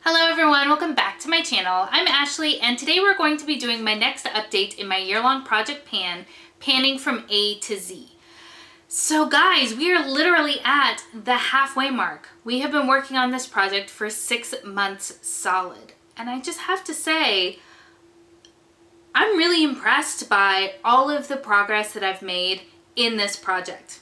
Hello everyone, welcome back to my channel. I'm Ashley and today we're going to be doing my next update in my year-long project panning from A to Z. So guys, we are literally at the halfway mark. We have been working on this project for 6 months solid. And I just have to say, I'm really impressed by all of the progress that I've made in this project.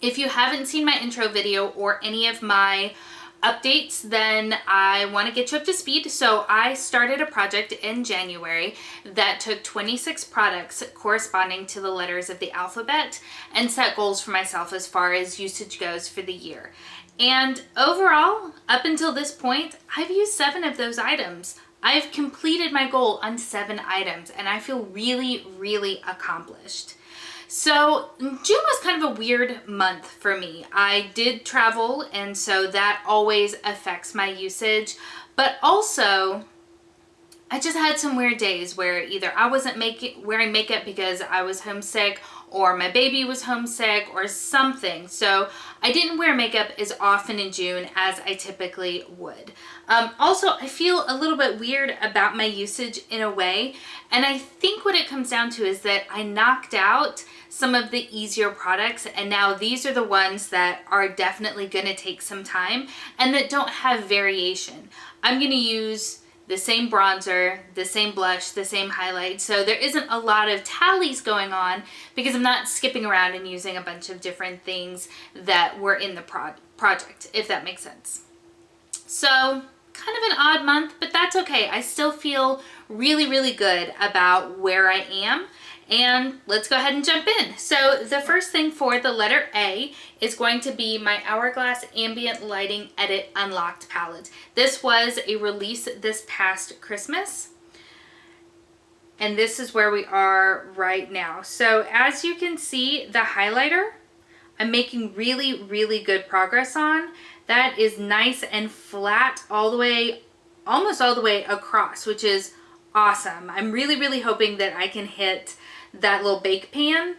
If you haven't seen my intro video or any of my updates, then I want to get you up to speed. So I started a project in January that took 26 products corresponding to the letters of the alphabet and set goals for myself as far as usage goes for the year. And overall, up until this point, I've used 7 of those items. I've completed my goal on 7 items and I feel really accomplished. So June was kind of a weird month for me. I did travel and so that always affects my usage, but also I just had some weird days where either I wasn't wearing makeup because I was homesick or my baby was homesick or something. So I didn't wear makeup as often in June as I typically would. Also, I feel a little bit weird about my usage in a way. And I think what it comes down to is that I knocked out some of the easier products and now these are the ones that are definitely going to take some time and that don't have variation. I'm going to use the same bronzer, the same blush, the same highlight. So there isn't a lot of tallies going on because I'm not skipping around and using a bunch of different things that were in the project, if that makes sense. So kind of an odd month, but that's okay. I still feel really good about where I am. And let's go ahead and jump in. So the first thing for the letter A is going to be my Hourglass Ambient Lighting Edit Unlocked palette. This was a release this past Christmas. And this is where we are right now. So as you can see, the highlighter, I'm making really good progress on. That is nice and flat all the way, almost all the way across, which is awesome. I'm really hoping that I can hit that little bake pan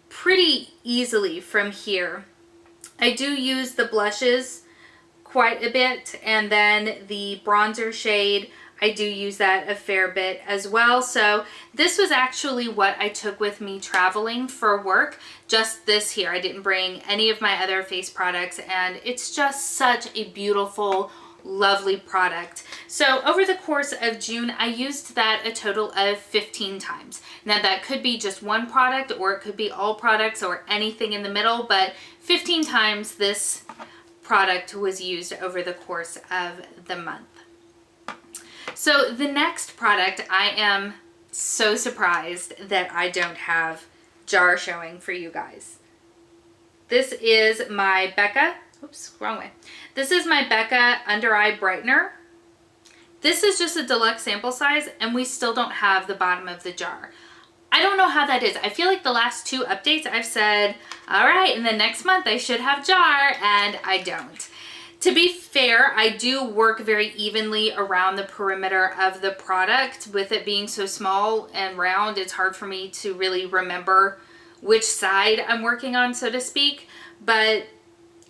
pretty easily from here. I do use the blushes quite a bit, and then the bronzer shade, I do use that a fair bit as well. So this was actually what I took with me traveling for work, just this here. I didn't bring any of my other face products, and it's just such a beautiful, lovely product. So over the course of June, I used that a total of 15 times. Now that could be just one product or it could be all products or anything in the middle, but 15 times this product was used over the course of the month. So the next product, I am so surprised that I don't have jar showing for you guys. This is my Becca, oops, wrong way. This is my Becca Under Eye Brightener. This is just a deluxe sample size and we still don't have the bottom of the jar. I don't know how that is. I feel like the last 2 updates I've said, all right, in the next month I should have jar, and I don't. To be fair, I do work very evenly around the perimeter of the product. With it being so small and round, it's hard for me to really remember which side I'm working on, so to speak. But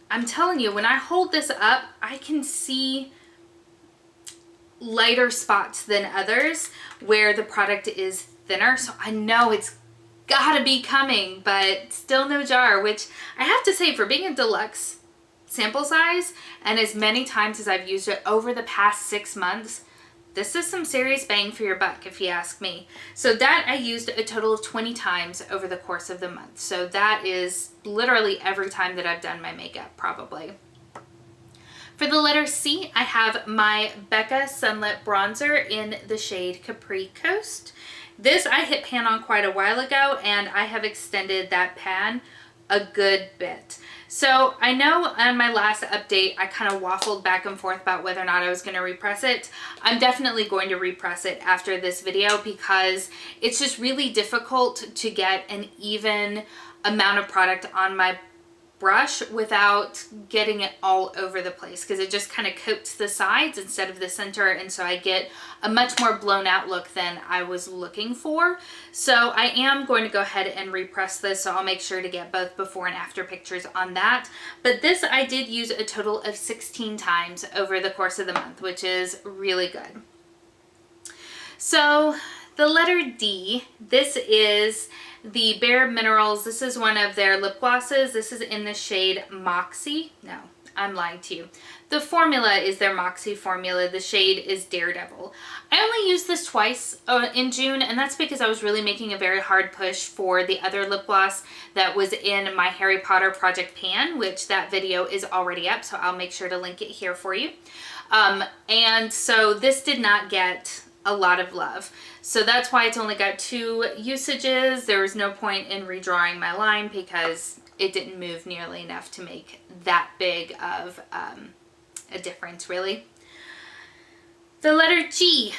I'm telling you, when I hold this up, I can see lighter spots than others where the product is thinner. So I know it's gotta be coming, but still no jar, which I have to say, for being a deluxe sample size and as many times as I've used it over the past 6 months, this is some serious bang for your buck if you ask me. So that I used a total of 20 times over the course of the month. So that is literally every time that I've done my makeup, probably. For the letter C, I have my Becca Sunlit Bronzer in the shade Capri Coast. This I hit pan on quite a while ago and I have extended that pan a good bit. So I know on my last update, I kind of waffled back and forth about whether or not I was going to repress it. I'm definitely going to repress it after this video because it's just really difficult to get an even amount of product on my brush without getting it all over the place, because it just kind of coats the sides instead of the center, and so I get a much more blown out look than I was looking for. So I am going to go ahead and repress this, so I'll make sure to get both before and after pictures on that. But this I did use a total of 16 times over the course of the month, which is really good. So the letter D, this is the Bare Minerals. This is one of their lip glosses. This is in the shade Moxie. No, I'm lying to you. The formula is their Moxie formula. The shade is Daredevil. I only used this twice in June, and that's because I was really making a very hard push for the other lip gloss that was in my Harry Potter project pan, which that video is already up, so I'll make sure to link it here for you. And so this did not get a lot of love. So that's why it's only got 2 usages. There was no point in redrawing my line because it didn't move nearly enough to make that big of a difference, really. The letter G.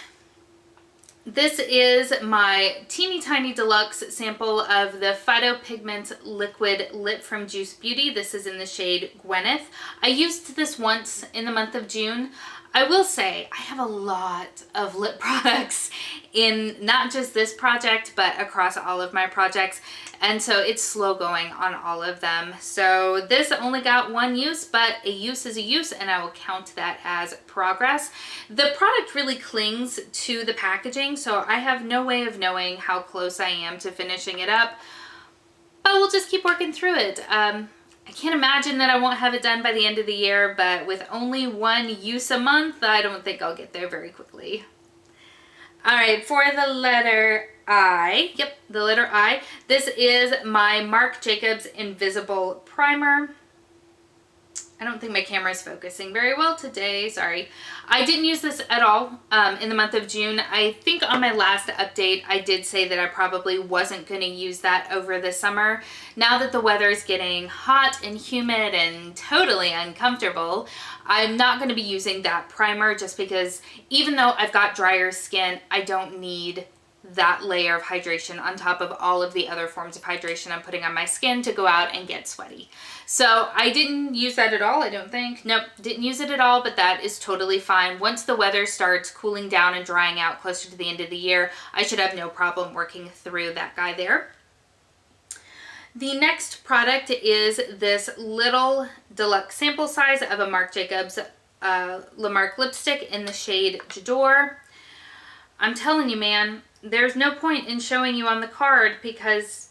This is my teeny tiny deluxe sample of the Phyto Pigments Liquid Lip from Juice Beauty. This is in the shade Gwyneth. I used this once in the month of June. I will say I have a lot of lip products in not just this project, but across all of my projects. And so it's slow going on all of them. So this only got 1 use, but a use is a use, and I will count that as progress. The product really clings to the packaging, so I have no way of knowing how close I am to finishing it up, but we'll just keep working through it. I can't imagine that I won't have it done by the end of the year, but with only 1 use a month, I don't think I'll get there very quickly. All right, for the letter I, yep, the letter I, this is my Marc Jacobs Invisible Primer. I don't think my camera is focusing very well today, sorry. I didn't use this at all in the month of June. I think on my last update, I did say that I probably wasn't gonna use that over the summer. Now that the weather is getting hot and humid and totally uncomfortable, I'm not gonna be using that primer just because even though I've got drier skin, I don't need that layer of hydration on top of all of the other forms of hydration I'm putting on my skin to go out and get sweaty. So I didn't use that at all, I don't think. Nope, didn't use it at all, but that is totally fine. Once the weather starts cooling down and drying out closer to the end of the year, I should have no problem working through that guy there. The next product is this little deluxe sample size of a Marc Jacobs La Marque lipstick in the shade J'adore. I'm telling you, man, there's no point in showing you on the card because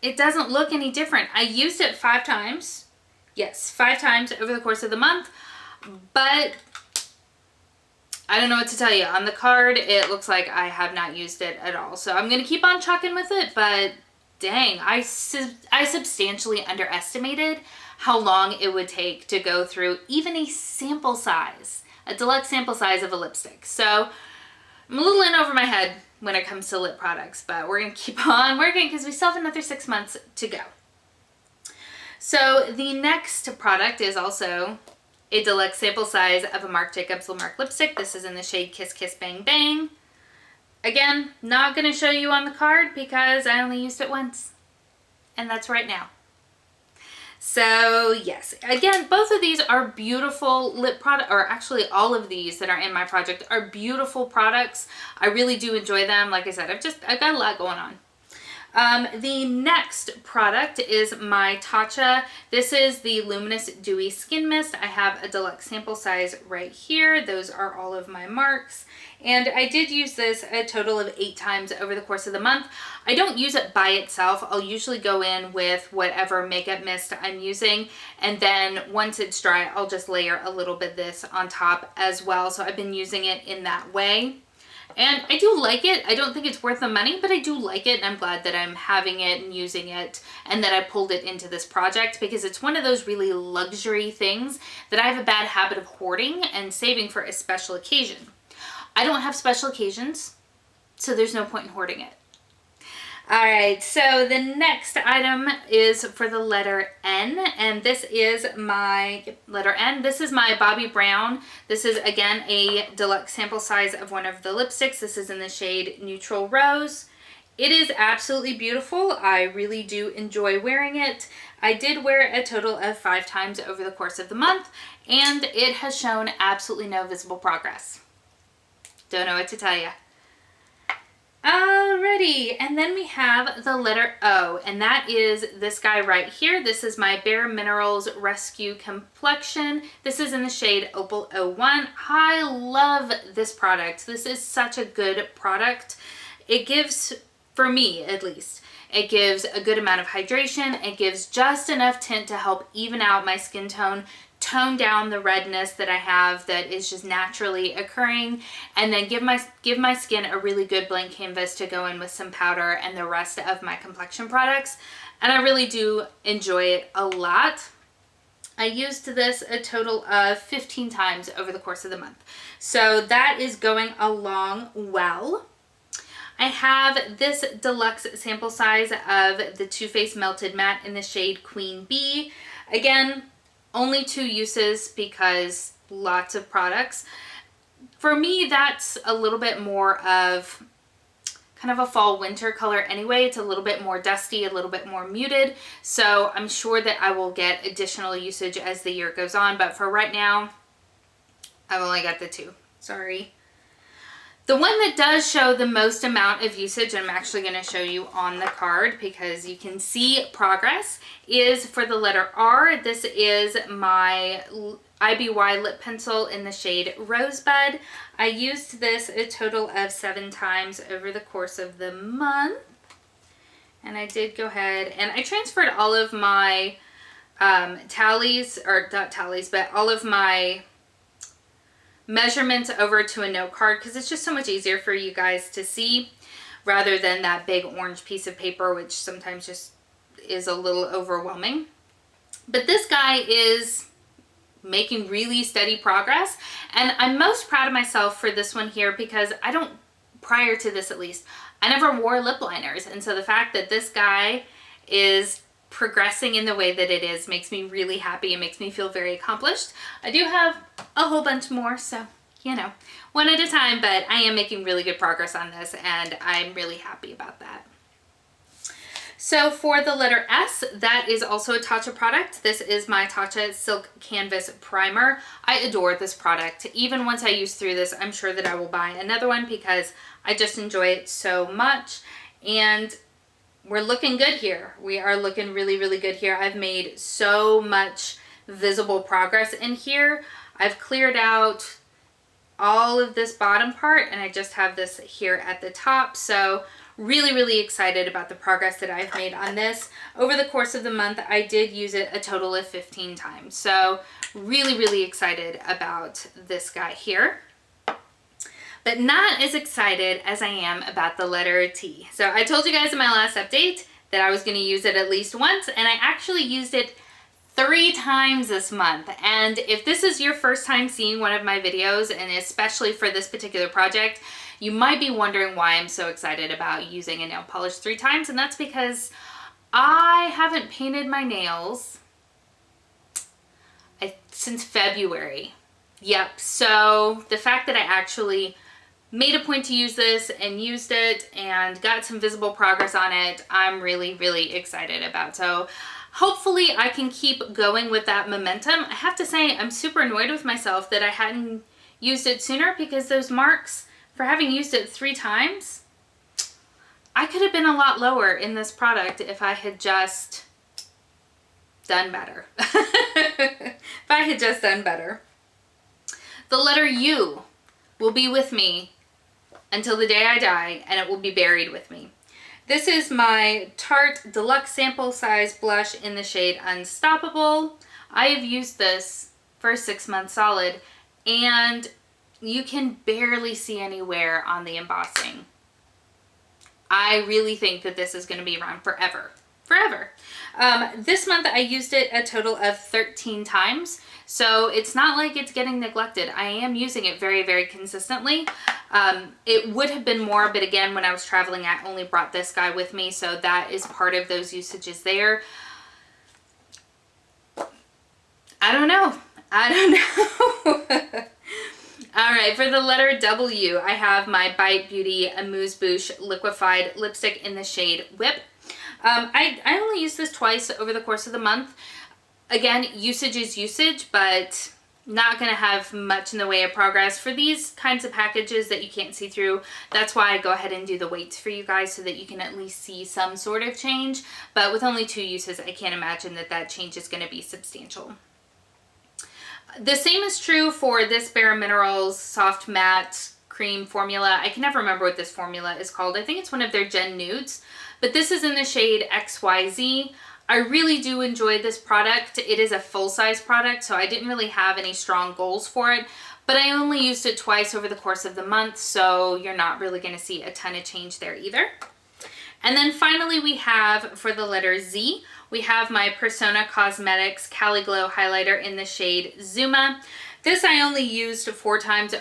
it doesn't look any different. I used it 5 times. Yes, 5 times over the course of the month, but I don't know what to tell you. On the card, it looks like I have not used it at all. So I'm going to keep on chucking with it, but dang, I substantially underestimated how long it would take to go through even a sample size, a deluxe sample size of a lipstick. So I'm a little in over my head when it comes to lip products, but we're going to keep on working because we still have another 6 months to go. So the next product is also a deluxe sample size of a Marc Jacobs La Marque lipstick. This is in the shade Kiss Kiss Bang Bang. Again, not going to show you on the card because I only used it once, and that's right now. So yes, again, both of these are beautiful lip product, or actually all of these that are in my project are beautiful products. I really do enjoy them. Like I said, I've got a lot going on. The next product is my Tatcha. This is the Luminous Dewy Skin Mist. I have a deluxe sample size right here. Those are all of my marks. And I did use this a total of 8 times over the course of the month. I don't use it by itself. I'll usually go in with whatever makeup mist I'm using. And then once it's dry, I'll just layer a little bit of this on top as well. So I've been using it in that way. And I do like it. I don't think it's worth the money, but I do like it. And I'm glad that I'm having it and using it and that I pulled it into this project because it's one of those really luxury things that I have a bad habit of hoarding and saving for a special occasion. I don't have special occasions, so there's no point in hoarding it. All right, so the next item is for the letter N, and this is my letter N. This is my Bobbi Brown. This is, again, a deluxe sample size of one of the lipsticks. This is in the shade Neutral Rose. It is absolutely beautiful. I really do enjoy wearing it. I did wear it a total of 5 times over the course of the month, and it has shown absolutely no visible progress. Don't know what to tell you. Alrighty, and then we have the letter O, and that is this guy right here. This is my Bare Minerals Rescue Complexion. This is in the shade Opal 01. I love this product. This is such a good product. It gives, for me at least, it gives a good amount of hydration. It gives just enough tint to help even out my skin tone, tone down the redness that I have that is just naturally occurring, and then give my skin a really good blank canvas to go in with some powder and the rest of my complexion products. And I really do enjoy it a lot. I used this a total of 15 times over the course of the month. So that is going along well. I have this deluxe sample size of the Too Faced Melted Matte in the shade Queen Bee. Again, only 2 uses because lots of products. For me, that's a little bit more of kind of a fall winter color anyway. It's a little bit more dusty, a little bit more muted. So I'm sure that I will get additional usage as the year goes on. But for right now, I've only got the 2. Sorry. The one that does show the most amount of usage, I'm actually going to show you on the card because you can see progress, is for the letter R. This is my IBY lip pencil in the shade Rosebud. I used this a total of 7 times over the course of the month. And I did go ahead and I transferred all of my tallies, or not tallies, but all of my measurements over to a note card because it's just so much easier for you guys to see rather than that big orange piece of paper, which sometimes just is a little overwhelming. But this guy is making really steady progress, and I'm most proud of myself for this one here because I don't, prior to this at least, I never wore lip liners, and so the fact that this guy is progressing in the way that it is makes me really happy and makes me feel very accomplished. I do have a whole bunch more, so you know, one at a time, but I am making really good progress on this and I'm really happy about that. So for the letter S, that is also a Tatcha product. This is my Tatcha Silk Canvas Primer. I adore this product. Even once I use through this, I'm sure that I will buy another one because I just enjoy it so much. And we're looking good here. We are looking really, really good here. I've made so much visible progress in here. I've cleared out all of this bottom part and I just have this here at the top. So really, really excited about the progress that I've made on this. Over the course of the month, I did use it a total of 15 times. So really, really excited about this guy here. But not as excited as I am about the letter T. So I told you guys in my last update that I was going to use it at least once, and I actually used it 3 times this month. And if this is your first time seeing one of my videos, and especially for this particular project, you might be wondering why I'm so excited about using a nail polish 3 times, and that's because I haven't painted my nails since February. Yep, so the fact that I actually made a point to use this and used it and got some visible progress on it, I'm really, really excited about. So hopefully I can keep going with that momentum. I have to say I'm super annoyed with myself that I hadn't used it sooner because those marks for having used it 3 times, I could have been a lot lower in this product if I had just done better. If I had just done better. The letter U will be with me until the day I die, and it will be buried with me. This is my Tarte Deluxe Sample Size Blush in the shade Unstoppable. I have used this for 6 months solid, and you can barely see any wear on the embossing. I really think that this is going to be around forever. Forever. This month I used it a total of 13 times, so it's not like it's getting neglected. I am using it very, very consistently. It would have been more, but again, when I was traveling, I only brought this guy with me, so that is part of those usages there. I don't know. All right, for the letter W, I have my Bite Beauty Amuse Bouche Liquefied Lipstick in the shade Whip. I only use this twice over the course of the month. Again, usage is usage, but not going to have much in the way of progress for these kinds of packages that you can't see through. That's why I go ahead and do the weights for you guys so that you can at least see some sort of change. But with only 2 uses, I can't imagine that that change is going to be substantial. The same is true for this Bare Minerals Soft Matte Cream formula. I can never remember what this formula is called. I think it's one of their Gen Nudes, but this is in the shade XYZ. I really do enjoy this product. It is a full-size product, so I didn't really have any strong goals for it, but I only used it twice over the course of the month, so you're not really going to see a ton of change there either. And then finally we have, for the letter Z, we have my Persona Cosmetics Cali Glow Highlighter in the shade Zuma. This I only used 4 times.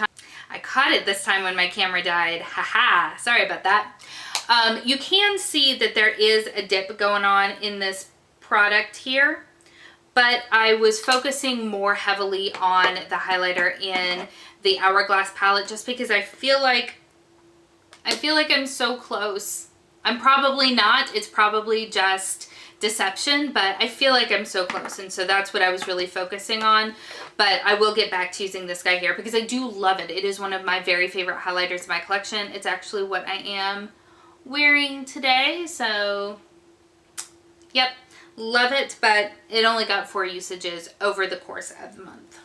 I caught it this time when my camera died. Haha, sorry about that. You can see that there is a dip going on in this product here, but I was focusing more heavily on the highlighter in the Hourglass palette just because I feel like I'm so close. I'm probably not. It's probably just deception, but I feel like I'm so close, and so that's what I was really focusing on. But I will get back to using this guy here because I do love it. It is one of my very favorite highlighters in my collection. It's actually what I am wearing today, so yep, love it, but it only got 4 usages over the course of the month.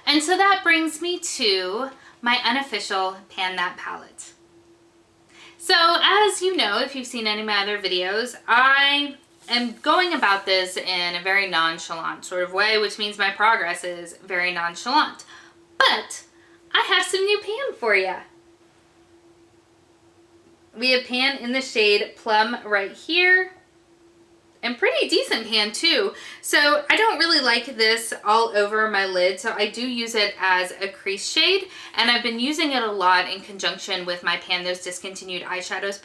And so that brings me to my unofficial Pan That palette. So as you know, if you've seen any of my other videos, I am going about this in a very nonchalant sort of way, which means my progress is very nonchalant. But I have some new pan for you. We have pan in the shade Plum right here. And pretty decent pan too. So I don't really like this all over my lid, so I do use it as a crease shade, and I've been using it a lot in conjunction with my Pan Those Discontinued Eyeshadows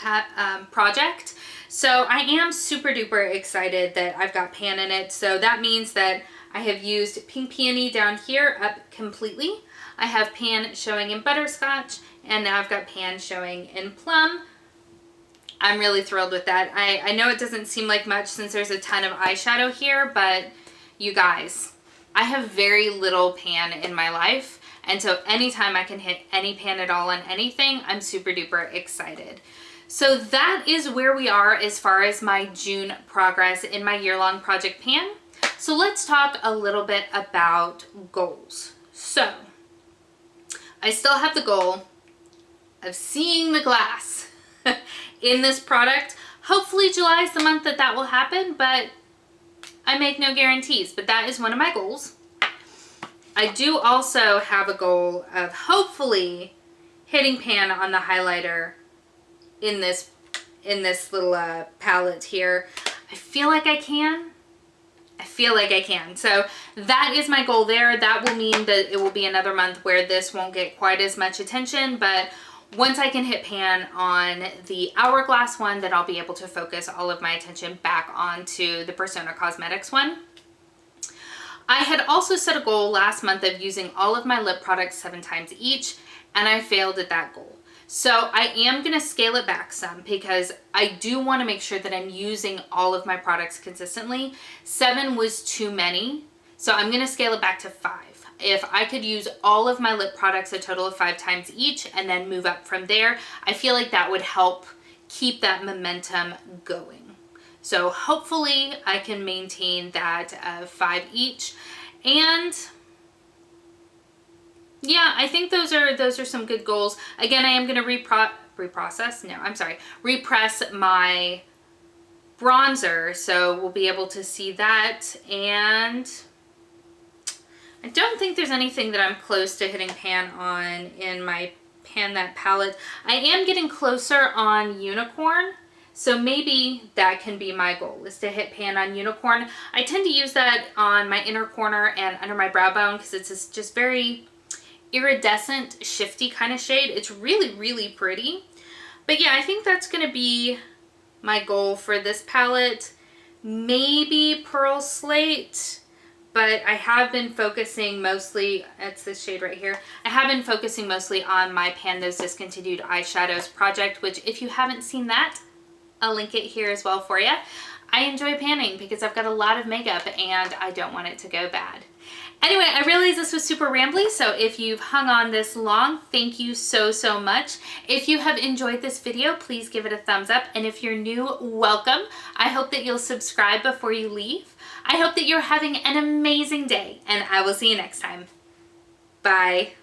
project. So I am super duper excited that I've got pan in it. So that means that I have used Pink Peony down here up completely. I have pan showing in Butterscotch, and now I've got pan showing in Plum. I'm really thrilled with that. I know it doesn't seem like much since there's a ton of eyeshadow here, but you guys, I have very little pan in my life, and so anytime I can hit any pan at all on anything, I'm super duper excited. So that is where we are as far as my June progress in my year-long project pan. So let's talk a little bit about goals. So I still have the goal of seeing the glass in this product. Hopefully July is the month that that will happen, but I make no guarantees, but that is one of my goals. I do also have a goal of hopefully hitting pan on the highlighter in this little palette here. I feel like I can. So that is my goal there. That will mean that it will be another month where this won't get quite as much attention, but once I can hit pan on the Hourglass one, then I'll be able to focus all of my attention back onto the Persona Cosmetics one. I had also set a goal last month of using all of my lip products 7 times each, and I failed at that goal. So I am going to scale it back some because I do want to make sure that I'm using all of my products consistently. 7 was too many, so I'm going to scale it back to 5. If I could use all of my lip products a total of 5 times each and then move up from there, I feel like that would help keep that momentum going. So hopefully I can maintain that 5 each. And yeah, I think those are some good goals. Again, I am going to repress my bronzer, so we'll be able to see that. And I don't think there's anything that I'm close to hitting pan on in my Pan That palette. I am getting closer on Unicorn, so maybe that can be my goal, is to hit pan on Unicorn. I tend to use that on my inner corner and under my brow bone because it's this just very iridescent, shifty kind of shade. It's really, really pretty. But yeah, I think that's going to be my goal for this palette. Maybe Pearl Slate. But I have been focusing mostly, it's this shade right here, I have been focusing mostly on my Pan Those Discontinued Eyeshadows project, which if you haven't seen that, I'll link it here as well for you. I enjoy panning because I've got a lot of makeup and I don't want it to go bad. Anyway, I realize this was super rambly, so if you've hung on this long, thank you so, so much. If you have enjoyed this video, please give it a thumbs up. And if you're new, welcome. I hope that you'll subscribe before you leave. I hope that you're having an amazing day, and I will see you next time. Bye.